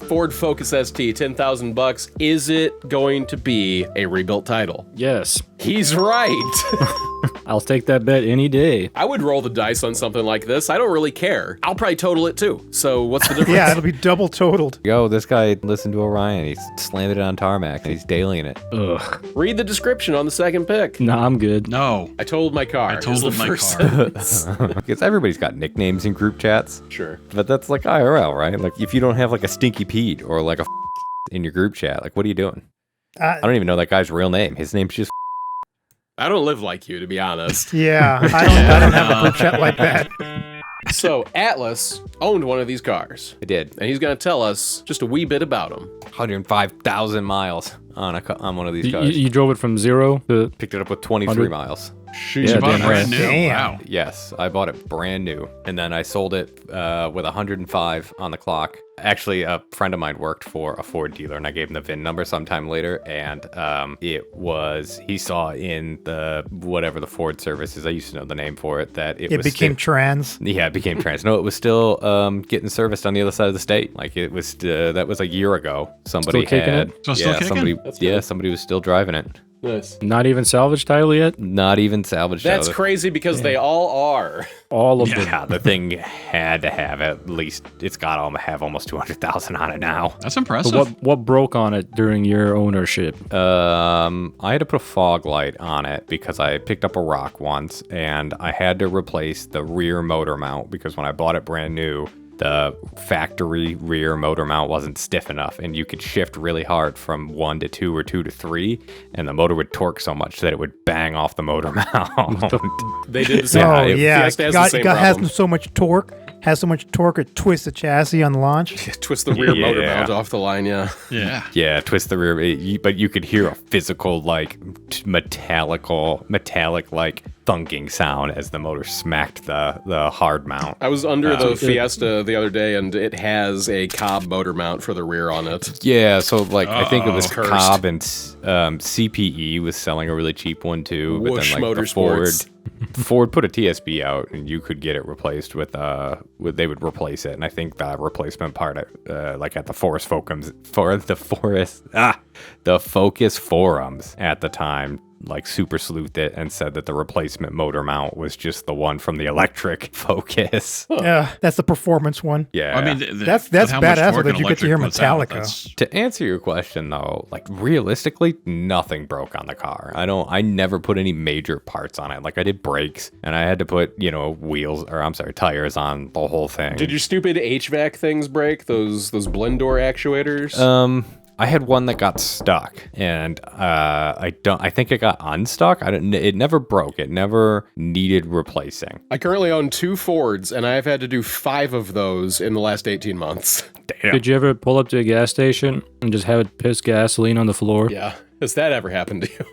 Ford Focus ST, 10,000 bucks. Is it going to be a rebuilt title? Yes. He's right. I'll take that bet any day. I would roll the dice on something like this. I don't really care. I'll probably total it too. So what's the difference? Yeah, it'll be double totaled. Yo, this guy listened to Orion. He's slammed it on Tarmac, and he's dailying it. Ugh. Read the description on the second pick. Nah, I'm good. No. I totaled my car. I totaled my car. Sentence. Because everybody's got nicknames in group chats. Sure. But that's like IRL, right? Like, if you don't have like a Stinky Pete or like a in your group chat, like, what are you doing? I don't even know that guy's real name. His name's just I don't live like you, to be honest. Yeah, I don't have a group chat like that. So Atlas owned one of these cars, I did. and he's going to tell us just a wee bit about them. 105,000 miles on one of these cars. You drove it from 0 to... Picked it up with 23 miles. You bought it brand new. Damn. Wow. Yes, I bought it brand new, and then I sold it with 105 on the clock. Actually, a friend of mine worked for a Ford dealer, and I gave him the VIN number sometime later, and he saw in whatever the Ford service is, I used to know the name for it, that it became trans. Yeah, it became trans. No, it was still getting serviced on the other side of the state. Like, it was, that was a year ago. Somebody Still kicking had, it? So still kicking? somebody was still driving it. Nice. Not even salvage title yet? Not even salvaged. That's crazy because they all are. All of them. Yeah, the thing had to have at least, it's got to have almost 200,000 on it now. That's impressive. So what broke on it during your ownership? I had to put a fog light on it because I picked up a rock once, and I had to replace the rear motor mount because when I bought it brand new, the factory rear motor mount wasn't stiff enough, and you could shift really hard from 1 to 2 or 2 to 3, and the motor would torque so much that it would bang off the motor mount. They did the same. Fiesta has the same problem. Has so much torque. It twists the chassis on the launch. Twist the rear motor mount off the line, yeah. Yeah. Yeah, twist the rear, but you could hear a physical, like, metallic, like, thunking sound as the motor smacked the hard mount. I was under the Fiesta the other day, and it has a Cobb motor mount for the rear on it. Yeah, so, like, I think it was Cursed. Cobb and CPE was selling a really cheap one, too. But Whoosh then, like, Motorsports. Ford put a TSB out, and you could get it replaced with they would replace it, and I think the replacement part like at the Focus forums at the time, like, super sleuthed it and said that the replacement motor mount was just the one from the electric Focus. Yeah, that's the performance one. Yeah, I mean, That's badass that you get to hear Metallica. To answer your question, though, like, realistically, nothing broke on the car. I never put any major parts on it. Like, I did brakes, and I had to put, tires on the whole thing. Did your stupid HVAC things break? Those blend door actuators? I had one that got stuck, and I think it got unstuck. It never broke. It never needed replacing. I currently own 2 Fords, and I've had to do 5 of those in the last 18 months. Damn. Did you ever pull up to a gas station and just have it piss gasoline on the floor? Yeah. Has that ever happened to you?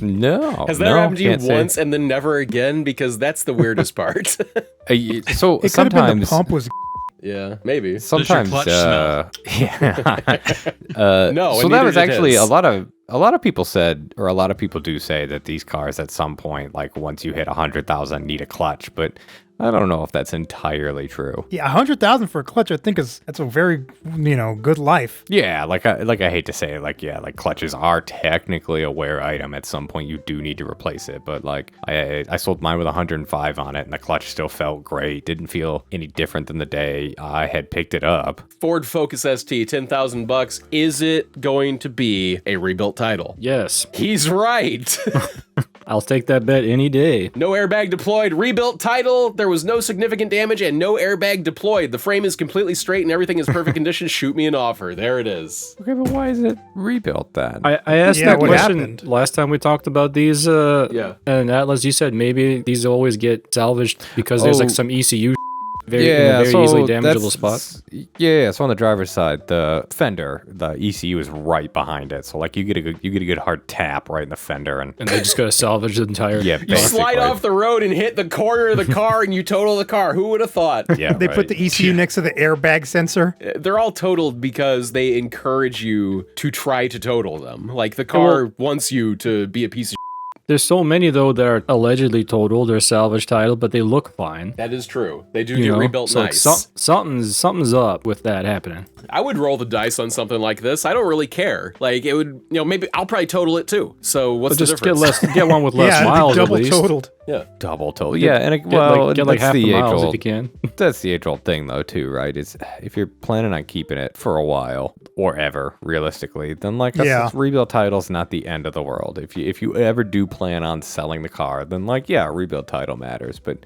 No. Has that happened to you once and then never again? Because that's the weirdest part. So It could have been the sometimes pump was. Yeah, maybe. Sometimes, clutch smell? yeah. No, so and that neither was did actually his. a lot of people said, or a lot of people do say that these cars at some point, like once you hit 100,000, need a clutch, but I don't know if that's entirely true. Yeah, 100,000 for a clutch, I think that's a very, good life. Yeah, like I hate to say it, like clutches are technically a wear item. At some point, you do need to replace it, but like I sold mine with 105 on it, and the clutch still felt great. Didn't feel any different than the day I had picked it up. Ford Focus ST, 10,000 bucks. Is it going to be a rebuilt title? Yes. He's right. I'll take that bet any day. No airbag deployed. Rebuilt title. There was no significant damage and no airbag deployed. The frame is completely straight and everything is perfect condition. Shoot me an offer. There it is. Okay, but why is it rebuilt then? I asked Yeah, that what question happened? last time we talked about these. Yeah. And Atlas, you said maybe these always get salvaged because there's like some ECU in a very easily damageable spot. Yeah, so on the driver's side, the fender, the ECU is right behind it. So like you get a good hard tap right in the fender, and And they just gotta salvage the entire. yeah, You slide off the road and hit the corner of the car and you total the car. Who would have thought? Yeah, They put the ECU next to the airbag sensor. They're all totaled because they encourage you to try to total them. Like the car wants you to be a piece of There's so many though that are allegedly totaled or salvage title, but they look fine. That is true. They do You get know? rebuilt So nice. something's up with that happening. I would roll the dice on something like this. I don't really care. Like it would, maybe I'll probably total it too. So what's But the just difference? get one with less yeah, it'd be miles at double least. totaled. Yeah. Double total. Yeah, and Get like that's half the miles if age-old. you can. That's the age-old thing, though, too, right? Is if you're planning on keeping it for a while or ever, realistically, then like Yeah. rebuild title's not the end of the world. If you ever do plan on selling the car, then like rebuild title matters. But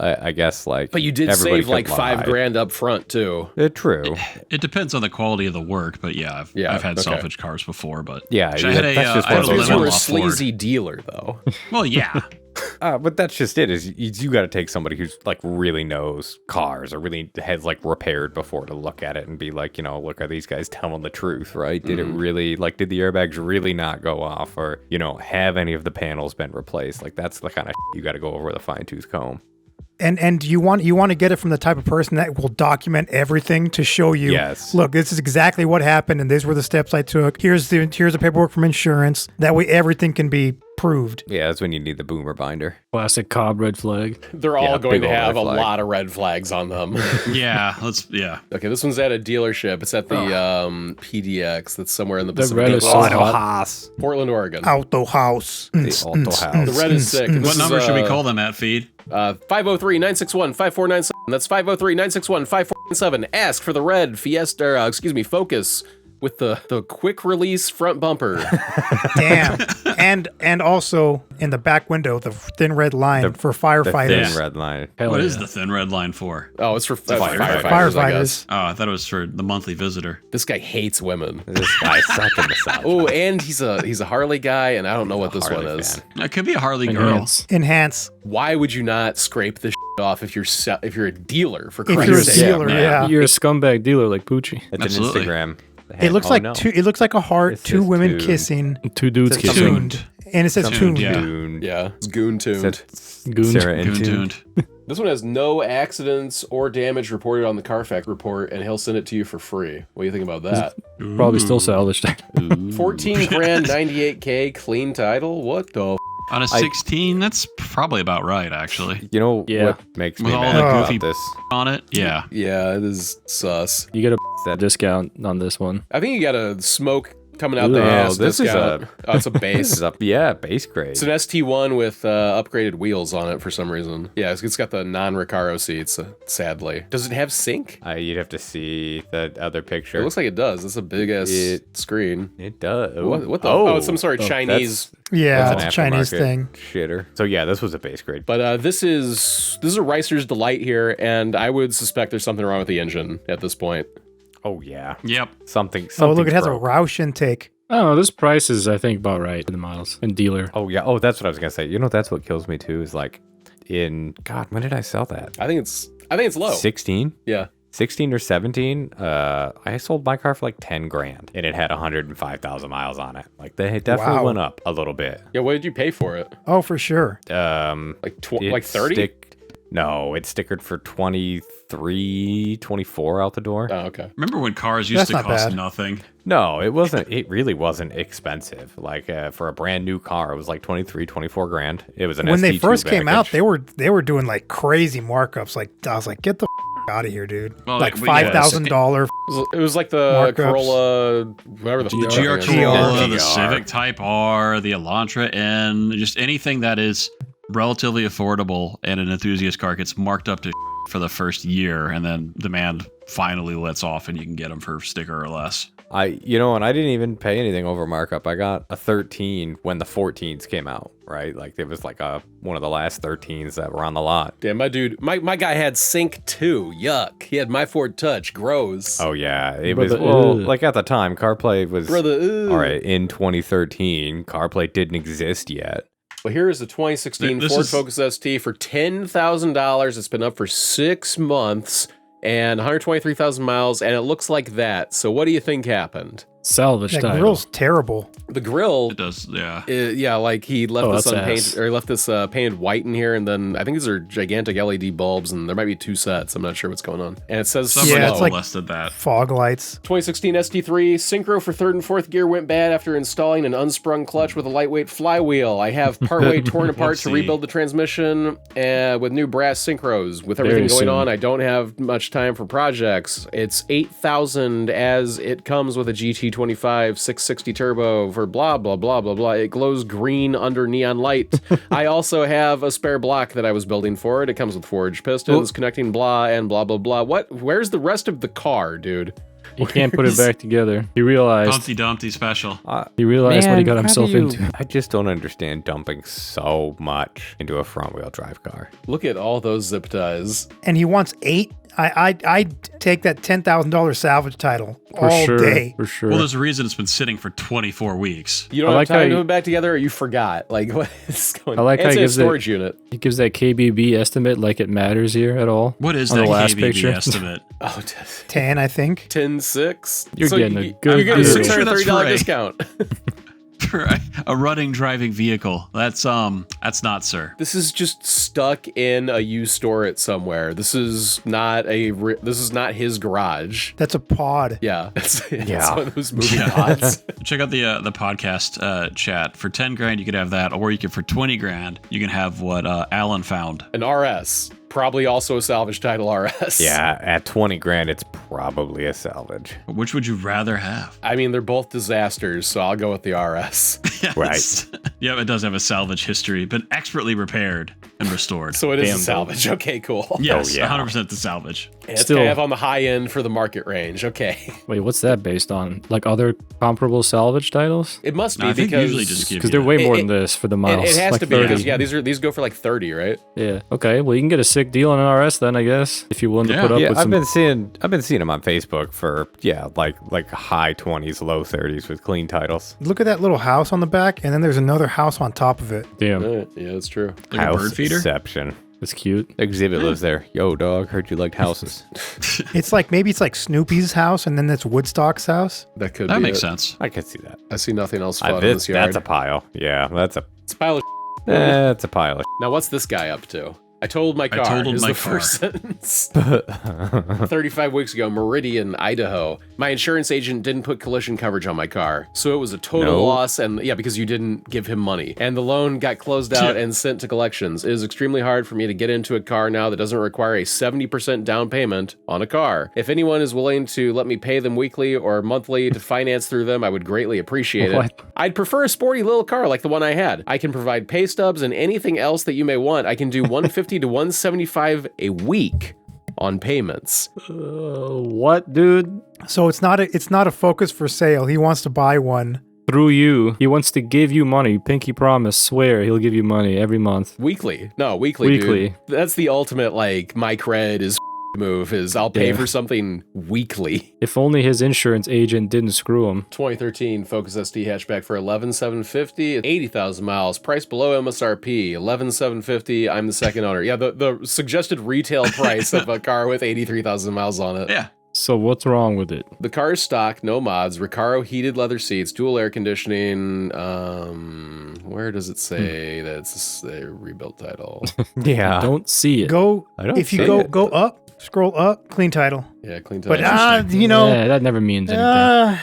I guess like. But you did everybody save like could lie. $5,000 up front too. True. It depends on the quality of the work, but yeah, I've had okay. salvage cars before, but Yeah, I had that's just I one had of a those You were lemon a law Ford. sleazy dealer though. Well, yeah. But that's just it. Is you got to take somebody who's like really knows cars or really has like repaired before to look at it and be like, look, are these guys telling the truth, right? Did it really did the airbags really not go off, or have any of the panels been replaced? Like that's the kind of you got to go over with a fine tooth comb. And you want to get it from the type of person that will document everything to show you. Yes. Look, this is exactly what happened, and these were the steps I took. Here's the paperwork from insurance. That way, everything can be proved. Yeah, that's when you need the boomer binder. Classic Cobb red flag. They're all going big to old have red a flag. lot of red flags on them. Yeah. Okay, this one's at a dealership. It's at the PDX that's somewhere in the The Pacific red is so Northwest. hot. Portland, Oregon. Auto house. The auto house. The red is sick. and What this number is, should we call them at, Feed? 503-961-5497. That's 503-961-5497. Ask for the red Focus with the quick release front bumper. Damn. And also in the back window, the thin red line for The firefighters. thin red line. Hell What yeah. is the thin red line for? Oh, it's for firefighters, I Firefighters. guess. Oh, I thought it was for the monthly visitor. This guy hates women. This guy's sucking the sound. Oh, and he's a Harley guy, and I don't know what this one Harley is. fan. That could be a Harley girl. Enhance. Enhance. Why would you not scrape this off if you're a dealer? For If Christ's you're a sake. dealer, yeah. You're a scumbag dealer like Poochie. It's Absolutely. an Instagram. It looks like no. two. It looks like a heart. This Two is women tuned. kissing. Two dudes It's kissing. Tuned. And it says Tuned, tuned. yeah. Dune. Yeah, it's goon tuned. Goon. Sarah and Goon tuned. tuned. This one has no accidents or damage reported on the Carfax report, and he'll send it to you for free. What do you think about that? Probably still salvaged. 14 grand, 98K, clean title? What the? On a 16, that's probably about right, actually. You know Yeah. what makes me With all mad the about goofy this? on it, yeah. Yeah, it is sus. You get a That discount on this one. I think you got a smoke coming out the Ooh, ass. this is discount. Oh, it's a This base. is base grade. It's an ST1 with upgraded wheels on it for some reason. Yeah, it's got the non-Recaro seats, sadly. Does it have sync? You'd have to see the other picture. It looks like it does. It's a big-ass screen. It does. What the? Oh, it's some sort of Chinese. Yeah, That's it's a an Chinese aftermarket thing. shitter. So yeah, this was a base grade. But this is a Ricer's Delight here, and I would suspect there's something wrong with the engine at this point. Oh yeah, Yep. something. Oh, look, it has a broke. Roush intake. Oh, this price is, I think, about right for the miles and dealer. Oh yeah. Oh, that's what I was gonna say. That's what kills me too. Is like, when did I sell that? I think it's low. 16. Yeah. 16 or 17, I sold my car for like 10 grand and it had 105,000 miles on it. Like they definitely Wow. went up a little bit. Yeah. What did you pay for it? Oh, for sure. Like 30? No, it stickered for 23, 24 out the door. Oh, okay. Remember when cars used That's to not cost bad. nothing? No, it wasn't. It really wasn't expensive. Like for a brand new car, it was like 23, 24 grand. It was an When they ST2 first came out, package. they were doing like crazy markups. Like I was like, get the out of here, dude. Well, like yeah, $5,000. It was like the Markups. Corolla, whatever the The fuck GR it is. Corolla, the GR. Civic Type R, the Elantra N, just anything that is relatively affordable and an enthusiast car gets marked up to for the first year, and then demand finally lets off and you can get them for sticker or less. And I didn't even pay anything over markup. I got a 13 when the 14s came out, right? Like it was like one of the last 13s that were on the lot. Damn, my dude, my guy had Sync 2. Yuck. He had my Ford Touch. Gross. Oh yeah, it Brother, was ugh. like at the time CarPlay was Brother, ooh. all right in 2013. CarPlay didn't exist yet. Well, here is the 2016 This Ford is- Focus ST for $10,000. It's been up for 6 months and 123,000 miles, and it looks like that. So what do you think happened? Salvage That title. grill's terrible. The grill. It does, yeah. Yeah, like he left this that's unpainted, ass. or he left this painted white in here, and then I think these are gigantic LED bulbs, and there might be 2 sets. I'm not sure what's going on. And it says Somebody Yeah, it's like- molested that. Fog lights. 2016 ST3 synchro for 3rd and 4th gear went bad after installing an unsprung clutch with a lightweight flywheel. I have partway torn apart to Whoopsie. rebuild the transmission with new brass synchros. With everything Very going soon. on, I don't have much time for projects. It's $8,000 as it comes with a GT25 660 turbo for blah blah blah blah blah. It glows green under neon light. I also have a spare block that I was building for it. It comes with forged pistons, connecting blah and blah blah blah. What? Where's the rest of the car, dude? He can't put it back together. He realized Humpty Dumpty special. what he got himself into. I just don't understand dumping so much into a front-wheel drive car. Look at all those zip ties. And he wants 8. I'd take that $10,000 salvage title For all sure. day. For sure. Well, there's a reason it's been sitting for 24 weeks. You don't I have like how time to you- put it back together, or you forgot. Like, what is going on? I like how It's he a gives it- storage unit. He gives that KBB estimate like it matters here at all. What is On that the last KBB picture. estimate? Oh, 10, I think. 10.6. You're getting a good You're getting a deal. $630 Sure, that's discount. For a running driving vehicle. That's not, sir. This is just stuck in a used store at somewhere. This is not his garage. That's a pod. Yeah, it's Yeah. one of those movie Yeah. pods. Check out the podcast chat. For 10 grand, you could have that, or you could for 20 grand, you can have what Alan found. An RS, probably also a salvage title RS. Yeah, at 20 grand, it's probably a salvage. Which would you rather have? I mean, they're both disasters, so I'll go with the RS. Yes. Yep, it does have a salvage history, but expertly repaired and restored. So it is Damn, a salvage. Okay, cool. yes, yeah. 100% the salvage. It's Still- kind of on the high end for the market range. Okay. Wait, what's that based on? Like other comparable salvage titles? It must be No, I think because usually just give Because you they're way It- more it- than this for the it, miles. it has like to be. 30. Because, yeah, these go for like 30, right? Yeah. Okay. Well, you can get a sick deal on an RS then, I guess, if you're willing to Yeah. put up Yeah, with I've some. been seeing them on Facebook for like high 20s, low 30s with clean titles. Look at that little house on the back, and then there's another house on top of it. Damn, Yeah, that's true. like a bird feeder. Houseception. that's cute. Exhibit lives there. Yo, dog, heard you liked houses. It's like maybe it's like Snoopy's house, and then that's Woodstock's house. That could That be makes it. sense. I can see that. I see nothing else fun in this yard. That's a pile. Yeah, that's a It's a pile of that's a pile of Now, what's this guy up to? I totaled my car. totaled is my the car. first sentence. 35 weeks ago, Meridian, Idaho. My insurance agent didn't put collision coverage on my car, so it was a total No. loss. And yeah, because you didn't give him money, and the loan got closed out and sent to collections. It is extremely hard for me to get into a car now that doesn't require a 70% down payment on a car. If anyone is willing to let me pay them weekly or monthly to finance through them, I would greatly appreciate it. What? I'd prefer a sporty little car like the one I had. I can provide pay stubs and anything else that you may want. I can do 150 to 175 a week on payments. What, dude? So it's not a Focus for sale. He wants to buy one. Through you, he wants to give you money. Pinky promise, swear he'll give you money every month. Weekly. No, weekly, Weekly. dude. That's the ultimate, like, my cred is move is I'll pay Yeah. for something weekly. If only his insurance agent didn't screw him. 2013 Focus ST hatchback for 11,750, 80,000 miles, price below MSRP, 11,750. I'm the second owner. Yeah, the suggested retail price of a car with 83,000 miles on it. Yeah. So what's wrong with it? The car is stock, no mods, Recaro heated leather seats, dual air conditioning. Where does it say that it's a rebuilt title? yeah. Don't see it. Go I don't if you see go it. go up, scroll up, clean title. Yeah, clean title. But you know, Yeah, that never means anything.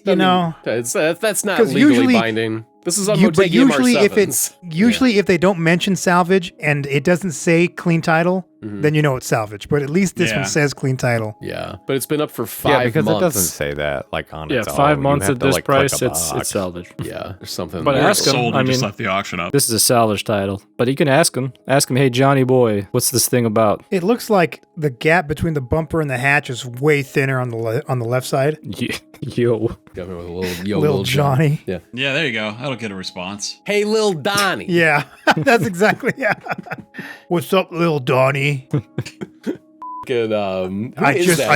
you know, It's, that's not 'cause legally usually- binding. This is on but Motegi usually MR7s. if they don't mention salvage and it doesn't say clean title, then you know it's salvage. But at least this Yeah. one says clean title. Yeah, but it's been up for 5 Yeah, because months. it doesn't say that like on Yeah, its own. 5 You months have at to, this like, click price, a it's box. salvage. Yeah, or something. But Or ask him. Sold I and just mean- left the auction up. This is a salvage title, but you can ask him. Ask him, hey Johnny boy, what's this thing about? It looks like the gap between the bumper and the hatch is way thinner on the left side. Yo, Got me with a little, Little Johnny. Yeah. Yeah, there you go. That'll get a response. Hey, Lil Donnie. Yeah, that's exactly What's up, little Donnie? Good, who I is just that?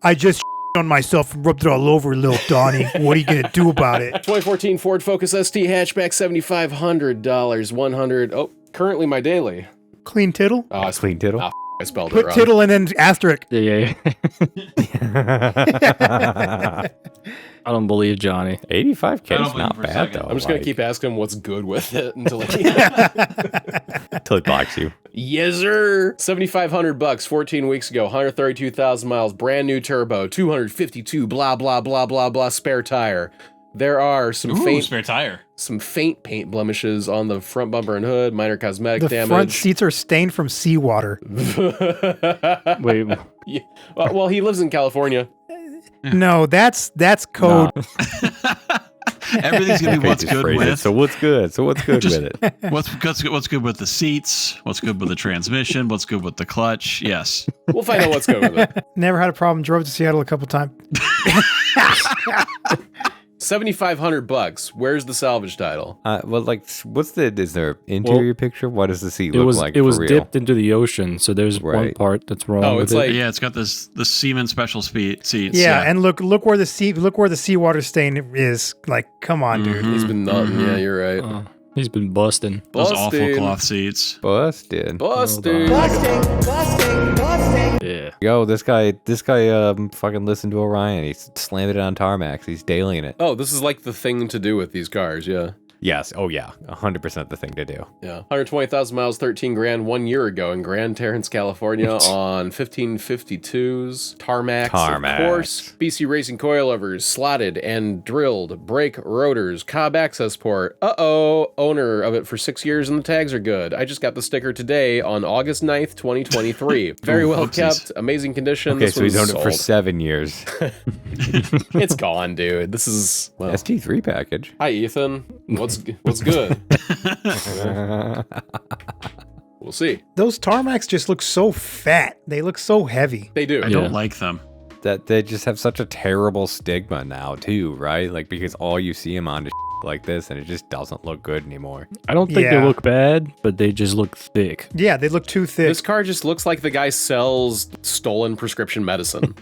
I just on myself and rubbed it all over, little Donnie. What are you gonna do about it? 2014 Ford Focus ST hatchback, $7,500, 100. Oh, currently my daily. Clean tittle? Oh, it's Clean tittle. Ah, I spelled it Put wrong. tittle and then asterisk. Yeah. I don't believe Johnny. 85K is not for a bad second. though. I'm just gonna like, keep asking him what's good with it until until it blocks you. Yes, sir. $7,500, 14 weeks ago, 132,000 miles, brand new turbo, 252, blah blah blah blah blah, spare tire. There are some Spare tire. faint paint blemishes on the front bumper and hood, minor cosmetic The damage. front seats are stained from seawater. Wait, Yeah. Well, he lives in California. No, that's code. Everything's gonna be what's Pages good phrase it. with. So what's good? So what's good with it? What's good with the seats? What's good with the transmission? What's good with the clutch? Yes. We'll find out what's good with it. Never had a problem. Drove to Seattle a couple times. $7,500. Where's the salvage title? Well, like, is there interior picture? What does the seat look like? It was for real? dipped into the ocean, so there's one Right. part that's wrong. Oh, with it's it. like- Yeah, it's got the Seaman special seats. Yeah, and look where the seawater stain is. Like, come on, dude. He's been nutting. Yeah, you're right. He's been busting. those awful Busted. cloth seats. Busted. Busted. Yeah. Yo, this guy fucking listened to Orion. He's slammed it on Tarmacs. He's dailying it. Oh, this is like the thing to do with these cars. Yeah. Yes. Oh yeah. 100% the thing to do. Yeah. 120,000 miles, 13 grand 1 year ago in Grand Terrace, California on 1552s. Tarmacs, Tarmacs. of course. BC Racing coilovers, slotted and drilled. Brake rotors, cob access port. Uh-oh. Owner of it for 6 years and the tags are good. I just got the sticker today on August 9th, 2023. Very well whoopsies. kept. Amazing condition. Okay, This so he's one's owned it for sold. 7 years. It's gone, dude. This is... Well. ST3 package. Hi, Ethan. What's good? We'll see. Those tarmacs just look so fat. They look so heavy. They do. I don't like them. That they just have such a terrible stigma now too, right? Like because all you see them on is like this, and it just doesn't look good anymore. I don't think Yeah. they look bad, but they just look thick. Yeah, they look too thick. This car just looks like the guy sells stolen prescription medicine.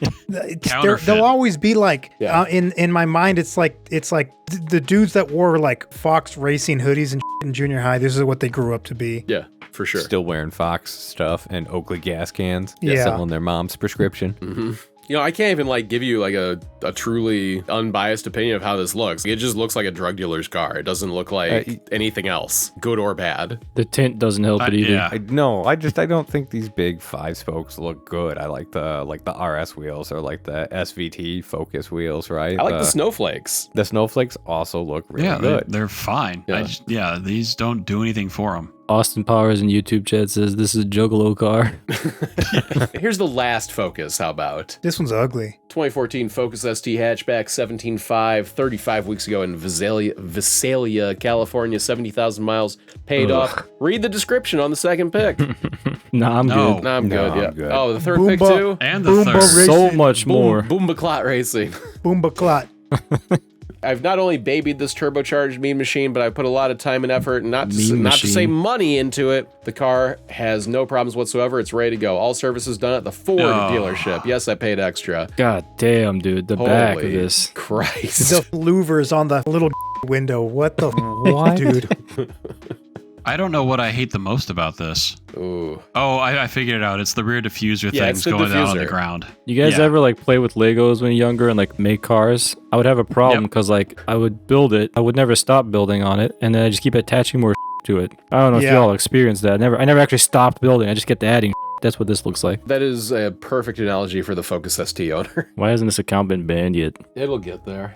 Counterfeit. They'll always be like Yeah. in my mind. It's like the dudes that wore like Fox Racing hoodies and in junior high. This is what they grew up to be. Yeah, for sure. Still wearing Fox stuff and Oakley gas cans. Yeah. Selling their mom's prescription. You know, I can't even like give you like a truly unbiased opinion of how this looks. It just looks like a drug dealer's car. It doesn't look like anything else, good or bad. The tint doesn't help it either. Yeah. I don't think these big 5 spokes look good. I like the RS wheels or like the SVT Focus wheels, right? I like the snowflakes. The snowflakes also look really Yeah, good. they're fine. Yeah. These don't do anything for them. Austin Powers in YouTube chat says this is a Juggalo car. Here's the last Focus. How about This one's ugly. 2014 Focus ST hatchback, 17.5, 35 weeks ago in Visalia, California, 70,000 miles, paid off. Read the description on the second pick. Nah, I'm No. good. No, I'm good. I'm Yeah. good. Oh, the third Boomba. pick too. And the Boomba third. Racing. So much more. Boomba Clot Racing. Boomba clot. I've not only babied this turbocharged Mean Machine, but I put a lot of time and effort, and not to Machine. say money into it. The car has no problems whatsoever. It's ready to go. All services done at the Ford dealership. Yes, I paid extra. God damn, dude. The back of Holy this. Christ. The louvers on the little window. What the what, dude? I don't know what I hate the most about this. Ooh. Oh, I figured it out. It's the rear diffuser Yeah, things it's the going down on the diffuser. ground. You guys Yeah. ever like play with Legos when you're younger and like make cars? I would have a problem Yep. because like I would build it, I would never stop building on it, and then I just keep attaching more to it. I don't know if Yeah. you all experienced that. I never actually stopped building. I just kept adding. That's what this looks like. That is a perfect analogy for the Focus ST owner. Why hasn't this account been banned yet? It'll get there.